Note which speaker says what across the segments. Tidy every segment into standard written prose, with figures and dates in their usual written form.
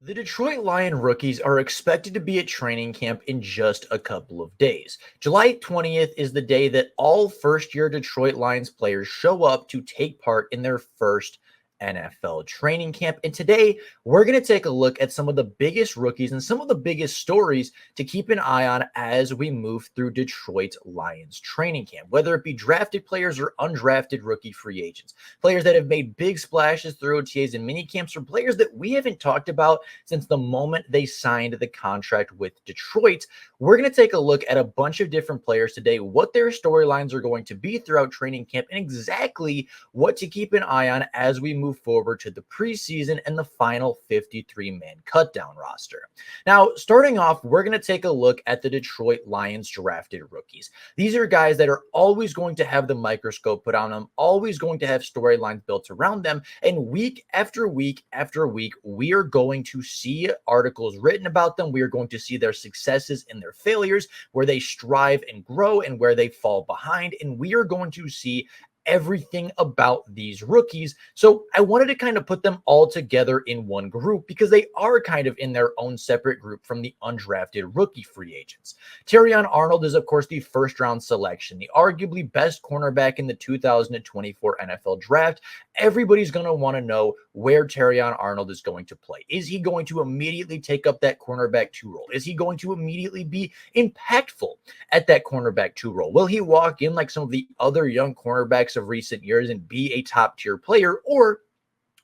Speaker 1: The Detroit Lion rookies are expected to be at training camp in just a couple of days. July 20th is the day that all first year Detroit Lions players show up to take part in their first NFL training camp. And today, we're going to take a look at some of the biggest rookies and some of the biggest stories to keep an eye on as we move through Detroit Lions training camp, whether it be drafted players or undrafted rookie free agents, players that have made big splashes through OTAs and mini camps, or players that we haven't talked about since the moment they signed the contract with Detroit. We're going to take a look at a bunch of different players today, what their storylines are going to be throughout training camp, and exactly what to keep an eye on as we move forward to the preseason and the final 53-man cutdown roster. Now, starting off, we're going to take a look at the Detroit Lions drafted rookies. These are guys that are always going to have the microscope put on them, always going to have storylines built around them, and week after week after week, we are going to see articles written about them. We are going to see their successes and their failures, where they strive and grow and where they fall behind, and we are going to see everything about these rookies. So I wanted to kind of put them all together in one group because they are kind of in their own separate group from the undrafted rookie free agents. Terrion Arnold is, of course, the first round selection, the arguably best cornerback in the 2024 NFL draft. Everybody's going to want to know where Terrion Arnold is going to play. Is he going to immediately take up that cornerback 2 role? Is he going to immediately be impactful at that cornerback 2 role? Will he walk in like some of the other young cornerbacks of recent years and be a top tier player, or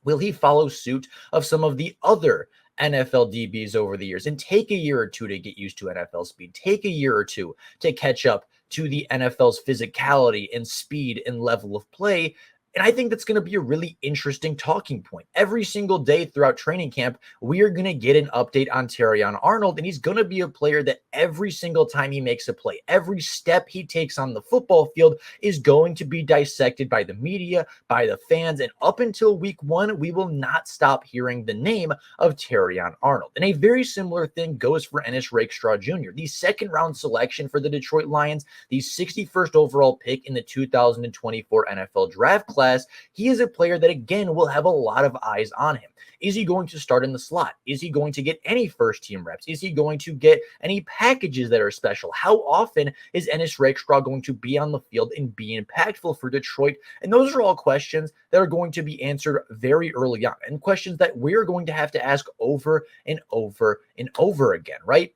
Speaker 1: will he follow suit of some of the other NFL DBs over the years and take a year or two to get used to NFL speed, take a year or two to catch up to the NFL's physicality and speed and level of play? And I think that's going to be a really interesting talking point. Every single day throughout training camp, we are going to get an update on Terrion Arnold, and he's going to be a player that every single time he makes a play, every step he takes on the football field is going to be dissected by the media, by the fans, and up until week 1, we will not stop hearing the name of Terrion Arnold. And a very similar thing goes for Ennis Rakestraw Jr., the second round selection for the Detroit Lions, the 61st overall pick in the 2024 NFL draft class. He is a player that, again, will have a lot of eyes on him. Is he going to start in the slot? Is he going to get any first team reps? Is he going to get any packages that are special? How often is Ennis Rakestraw going to be on the field and be impactful for Detroit? And those are all questions that are going to be answered very early on, and questions that we're going to have to ask over and over and over again, right?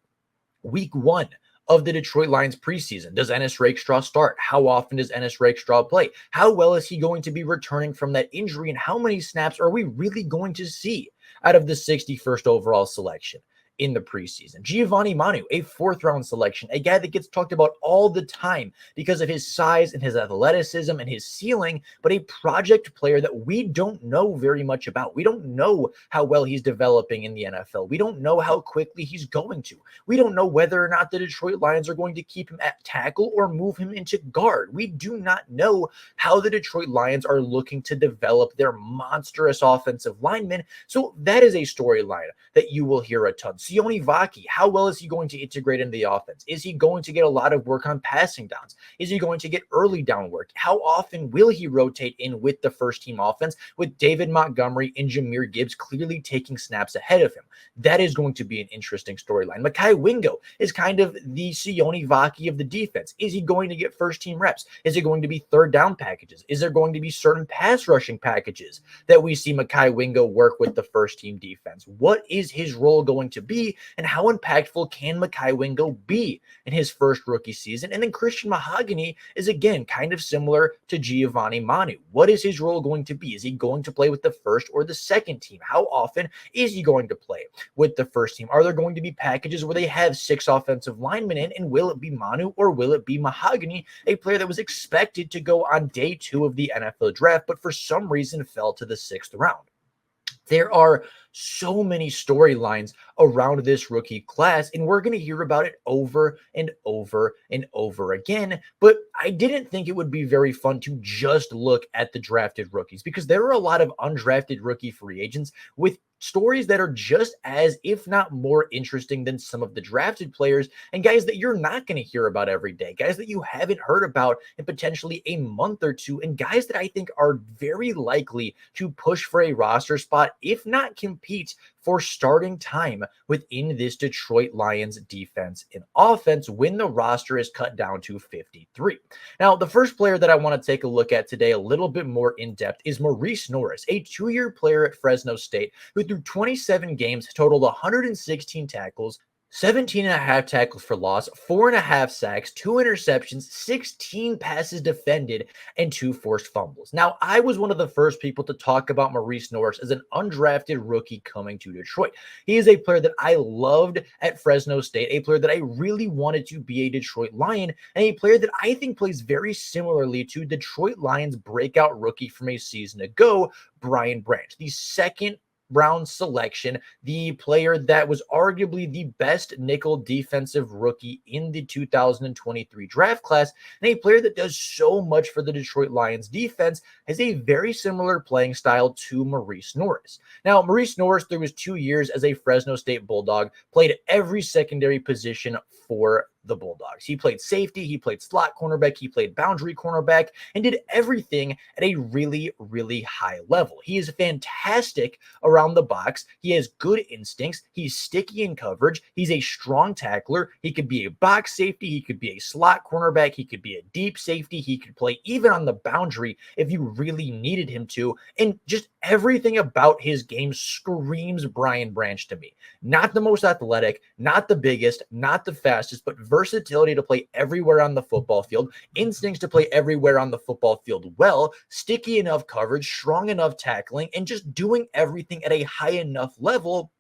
Speaker 1: Week 1 of the Detroit Lions preseason. Does Ennis Rakestraw start? How often does Ennis Rakestraw play? How well is he going to be returning from that injury? And how many snaps are we really going to see out of the 61st overall selection in the preseason? Giovanni Manu, a 4th round selection, a guy that gets talked about all the time because of his size and his athleticism and his ceiling, but a project player that we don't know very much about. We don't know how well he's developing in the NFL. We don't know how quickly he's going to. We don't know whether or not the Detroit Lions are going to keep him at tackle or move him into guard. We do not know how the Detroit Lions are looking to develop their monstrous offensive linemen. So that is a storyline that you will hear a ton. Sione Vaki, how well is he going to integrate into the offense? Is he going to get a lot of work on passing downs? Is he going to get early down work? How often will he rotate in with the first team offense with David Montgomery and Jahmyr Gibbs clearly taking snaps ahead of him? That is going to be an interesting storyline. Mekhi Wingo is kind of the Sione Vaki of the defense. Is he going to get first team reps? Is it going to be third down packages? Is there going to be certain pass rushing packages that we see Mekhi Wingo work with the first team defense? What is his role going to be, and how impactful can Mekhi Wingo be in his first rookie season? And then Christian Mahogany is, again, kind of similar to Giovanni Manu. What is his role going to be? Is he going to play with the first or the second team? How often is he going to play with the first team? Are there going to be packages where they have 6 offensive linemen in, and will it be Manu or will it be Mahogany, a player that was expected to go on day 2 of the NFL draft, but for some reason fell to the 6th round? There are so many storylines around this rookie class, and we're going to hear about it over and over and over again. But I didn't think it would be very fun to just look at the drafted rookies, because there are a lot of undrafted rookie free agents with stories that are just as, if not more interesting than some of the drafted players, and guys that you're not going to hear about every day, guys that you haven't heard about in potentially a month or two, and guys that I think are very likely to push for a roster spot, if not compete for starting time within this Detroit Lions defense and offense when the roster is cut down to 53. Now, the first player that I want to take a look at today a little bit more in depth is Maurice Norris, a 2-year player at Fresno State who through 27 games totaled 116 tackles, 17 and a half tackles for loss, 4.5 sacks, 2 interceptions, 16 passes defended, and 2 forced fumbles. Now, I was one of the first people to talk about Maurice Norris as an undrafted rookie coming to Detroit. He is a player that I loved at Fresno State, a player that I really wanted to be a Detroit Lion, and a player that I think plays very similarly to Detroit Lions breakout rookie from a season ago, Brian Branch, the second round selection, the player that was arguably the best nickel defensive rookie in the 2023 draft class, and a player that does so much for the Detroit Lions defense, has a very similar playing style to Maurice Norris. Now, Maurice Norris, through his 2 years as a Fresno State Bulldog, played every secondary position for the Bulldogs. He played safety, he played slot cornerback, he played boundary cornerback, and did everything at a really, really high level. He is fantastic around the box. He has good instincts. He's sticky in coverage. He's a strong tackler. He could be a box safety. He could be a slot cornerback. He could be a deep safety. He could play even on the boundary if you really needed him to. And just everything about his game screams Brian Branch to me. Not the most athletic, not the biggest, not the fastest, but versatility to play everywhere on the football field, instincts to play everywhere on the football field well, sticky enough coverage, strong enough tackling, and just doing everything at a high enough level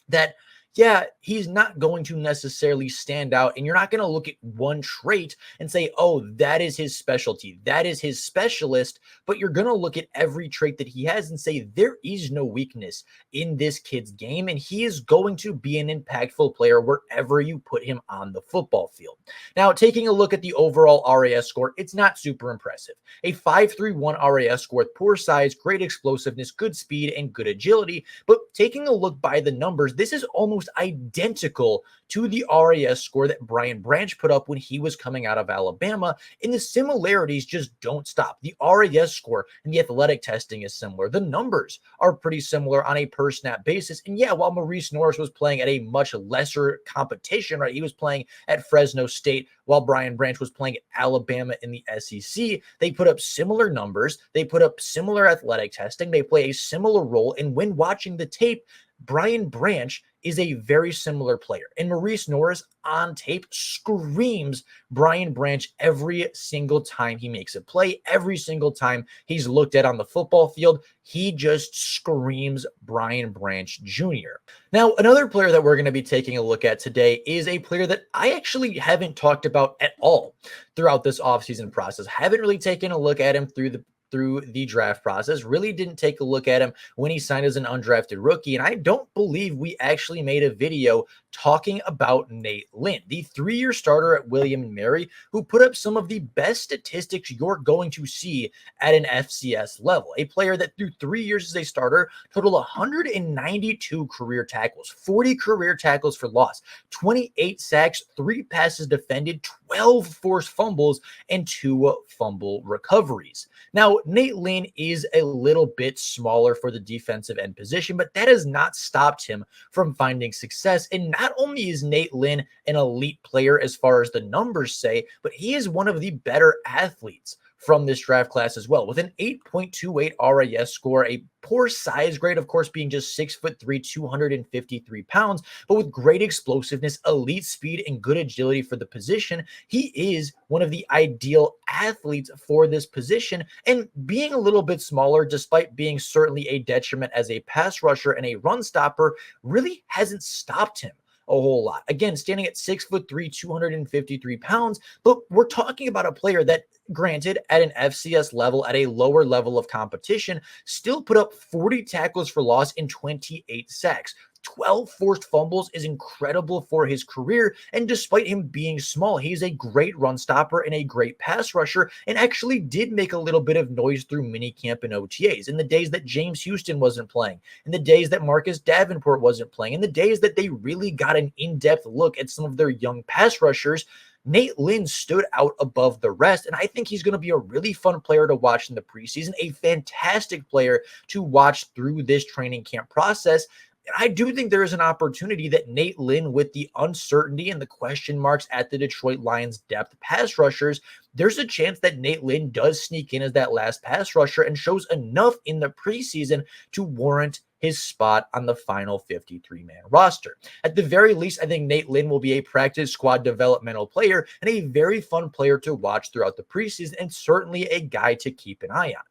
Speaker 1: that, yeah, he's not going to necessarily stand out, and you're not going to look at one trait and say, oh, that is his specialty, that is his specialist, but you're going to look at every trait that he has and say, there is no weakness in this kid's game, and he is going to be an impactful player wherever you put him on the football field. Now, taking a look at the overall RAS score, it's not super impressive. A 5.31 RAS score with poor size, great explosiveness, good speed, and good agility, but taking a look by the numbers, this is almost identical to the RAS score that Brian Branch put up when he was coming out of Alabama, and the similarities just don't stop. The RAS score and the athletic testing is similar. The numbers are pretty similar on a per snap basis. And yeah, while Maurice Norris was playing at a much lesser competition, right? He was playing at Fresno State while Brian Branch was playing at Alabama in the SEC. They put up similar numbers. They put up similar athletic testing. They play a similar role. And when watching the tape, Brian Branch is a very similar player. And Maurice Norris on tape screams Brian Branch every single time he makes a play, every single time he's looked at on the football field. He just screams Brian Branch Jr. Now, another player that we're going to be taking a look at today is a player that I actually haven't talked about at all throughout this offseason process. Haven't really taken a look at him through the draft process, really didn't take a look at him when he signed as an undrafted rookie. And I don't believe we actually made a video talking about Nate Lynn, the 3-year starter at William & Mary, who put up some of the best statistics you're going to see at an FCS level. A player that through 3 years as a starter totaled 192 career tackles, 40 career tackles for loss, 28 sacks, 3 passes defended, 12 forced fumbles, and 2 fumble recoveries. Now, Nate Lynn is a little bit smaller for the defensive end position, but that has not stopped him from finding success. And not only is Nate Lynn an elite player as far as the numbers say, but he is one of the better athletes from this draft class as well, with an 8.28 RAS score, a poor size grade, of course, being just 6'3", 253 pounds, but with great explosiveness, elite speed, and good agility for the position. He is one of the ideal athletes for this position, and being a little bit smaller, despite being certainly a detriment as a pass rusher and a run stopper, really hasn't stopped him a whole lot. Again, standing at 6'3", 253 pounds, but we're talking about a player that, granted, at an FCS level, at a lower level of competition, still put up 40 tackles for loss and 28 sacks. 12 forced fumbles is incredible for his career, and despite him being small, he's a great run stopper and a great pass rusher, and actually did make a little bit of noise through minicamp and OTAs in the days that James Houston wasn't playing, in the days that Marcus Davenport wasn't playing, in the days that they really got an in-depth look at some of their young pass rushers. Nate Lynn stood out above the rest, and I think he's going to be a really fun player to watch in the preseason, a fantastic player to watch through this training camp process. And I do think there is an opportunity that Nate Lynn, with the uncertainty and the question marks at the Detroit Lions depth pass rushers, there's a chance that Nate Lynn does sneak in as that last pass rusher and shows enough in the preseason to warrant his spot on the final 53-man roster. At the very least, I think Nate Lynn will be a practice squad developmental player and a very fun player to watch throughout the preseason, and certainly a guy to keep an eye on.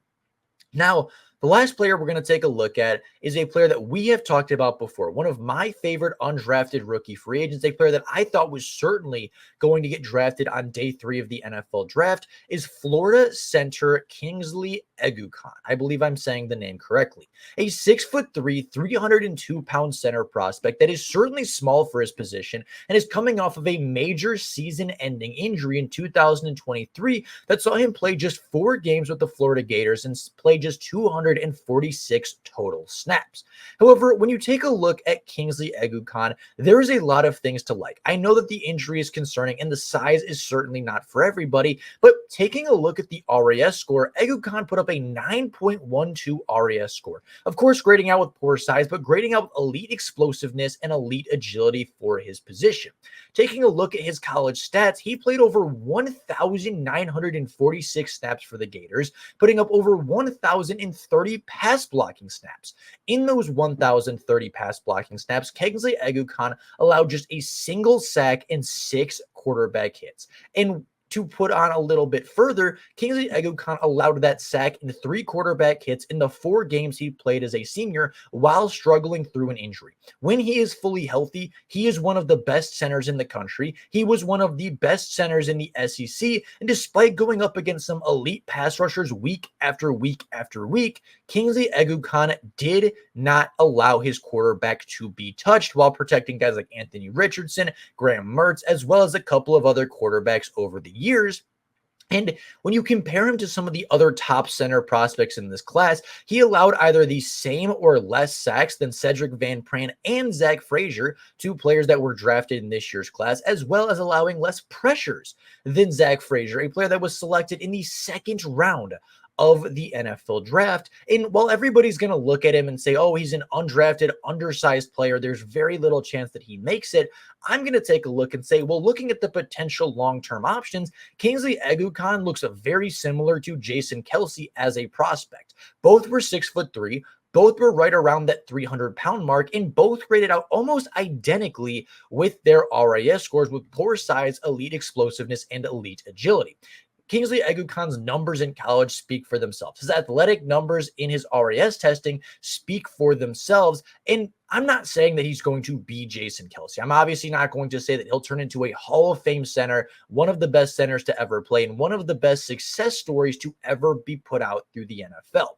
Speaker 1: Now, the last player we're going to take a look at is a player that we have talked about before. One of my favorite undrafted rookie free agents, a player that I thought was certainly going to get drafted on day 3 of the NFL draft, is Florida center Kingsley Uen. I believe I'm saying the name correctly. A 6'3", 302-pound center prospect that is certainly small for his position and is coming off of a major season-ending injury in 2023 that saw him play just 4 games with the Florida Gators and play just 246 total snaps. However, when you take a look at Kingsley Uen, there is a lot of things to like. I know that the injury is concerning and the size is certainly not for everybody, but taking a look at the RAS score, Uen put up a 9.12 RAS score. Of course, grading out with poor size, but grading out with elite explosiveness and elite agility for his position. Taking a look at his college stats, he played over 1,946 snaps for the Gators, putting up over 1,030 pass blocking snaps. In those 1,030 pass blocking snaps, Kingsley Uen allowed just a single sack and 6 quarterback hits. And to put on a little bit further, Kingsley Uen allowed that sack and 3 quarterback hits in the 4 games he played as a senior while struggling through an injury. When he is fully healthy, he is one of the best centers in the country. He was one of the best centers in the SEC, and despite going up against some elite pass rushers week after week after week, Kingsley Uen did not allow his quarterback to be touched while protecting guys like Anthony Richardson, Graham Mertz, as well as a couple of other quarterbacks over the years. And when you compare him to some of the other top center prospects in this class, he allowed either the same or less sacks than Cedric Van Pran and Zach Frazier, 2 players that were drafted in this year's class, as well as allowing less pressures than Zach Frazier, a player that was selected in the 2nd round of the NFL draft. And while everybody's going to look at him and say, oh, he's an undrafted, undersized player, there's very little chance that he makes it, I'm going to take a look and say, well, looking at the potential long-term options, Kingsley Uen looks very similar to Jason Kelce as a prospect. Both were 6'3", both were right around that 300-pound mark, and both graded out almost identically with their RAS scores with poor size, elite explosiveness, and elite agility. Kingsley Egukan's numbers in college speak for themselves. His athletic numbers in his RAS testing speak for themselves. And I'm not saying that he's going to be Jason Kelce. I'm obviously not going to say that he'll turn into a Hall of Fame center, one of the best centers to ever play, and one of the best success stories to ever be put out through the NFL.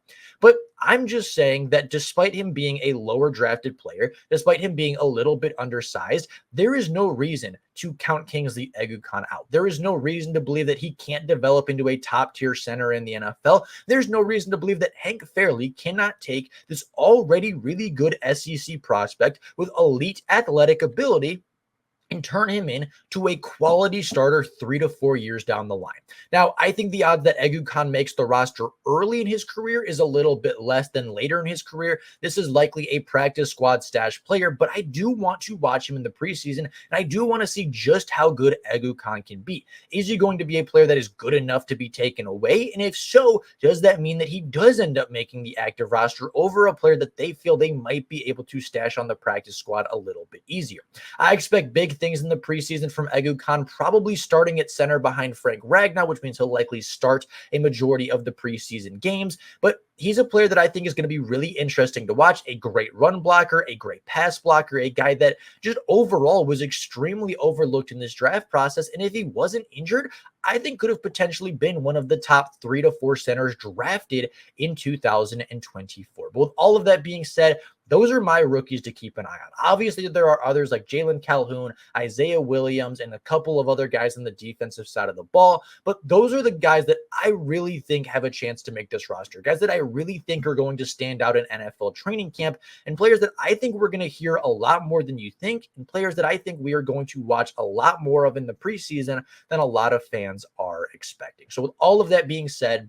Speaker 1: But I'm just saying that despite him being a lower drafted player, despite him being a little bit undersized, there is no reason to count Kingsley Uen out. There is no reason to believe that he can't develop into a top tier center in the NFL. There's no reason to believe that Hank Fairley cannot take this already really good SEC prospect with elite athletic ability and turn him into a quality starter 3 to 4 years down the line. Now, I think the odds that Uen makes the roster early in his career is a little bit less than later in his career. This is likely a practice squad stash player, but I do want to watch him in the preseason, and I do want to see just how good Uen can be. Is he going to be a player that is good enough to be taken away? And if so, does that mean that he does end up making the active roster over a player that they feel they might be able to stash on the practice squad a little bit easier? I expect big things in the preseason from Uen, probably starting at center behind Frank Ragnow, which means he'll likely start a majority of the preseason games. But he's a player that I think is going to be really interesting to watch. A great run blocker, a great pass blocker, a guy that just overall was extremely overlooked in this draft process. And if he wasn't injured, I think could have potentially been one of the top 3 to 4 centers drafted in 2024. But with all of that being said, those are my rookies to keep an eye on. Obviously, there are others like Jalen Calhoun, Isaiah Williams, and a couple of other guys on the defensive side of the ball. But those are the guys that I really think have a chance to make this roster. Guys that I really think are going to stand out in NFL training camp, and players that I think we're going to hear a lot more than you think, and players that I think we are going to watch a lot more of in the preseason than a lot of fans are expecting. So with all of that being said,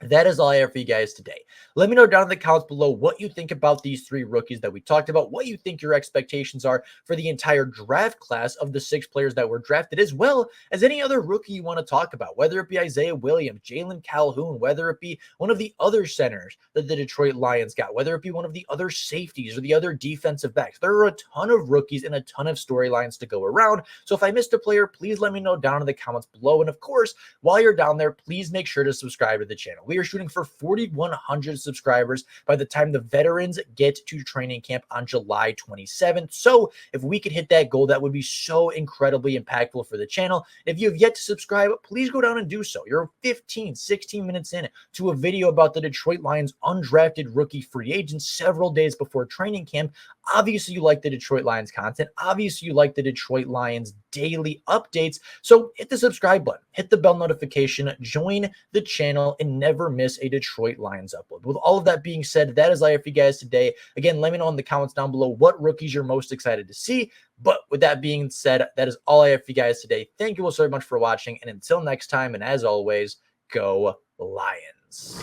Speaker 1: That is all I have for you guys today. Let me know down in the comments below what you think about these three rookies that we talked about, what you think your expectations are for the entire draft class of the 6 players that were drafted, as well as any other rookie you want to talk about, whether it be Isaiah Williams, Jalen Calhoun, whether it be one of the other centers that the Detroit Lions got, whether it be one of the other safeties or the other defensive backs. There are a ton of rookies and a ton of storylines to go around. So if I missed a player, please let me know down in the comments below. And of course, while you're down there, please make sure to subscribe to the channel. We are shooting for 4,100 subscribers by the time the veterans get to training camp on July 27th. So if we could hit that goal, that would be so incredibly impactful for the channel. If you have yet to subscribe, please go down and do so. You're 15, 16 minutes in to a video about the Detroit Lions undrafted rookie free agents several days before training camp. Obviously, you like the Detroit Lions content. Obviously, you like the Detroit Lions daily updates. So hit the subscribe button, hit the bell notification, join the channel, and never miss a Detroit Lions upload. With all of that being said, that is all I have for you guys today. Again, let me know in the comments down below what rookies you're most excited to see. But with that being said, that is all I have for you guys today. Thank you all so much for watching. And until next time, and as always, go Lions.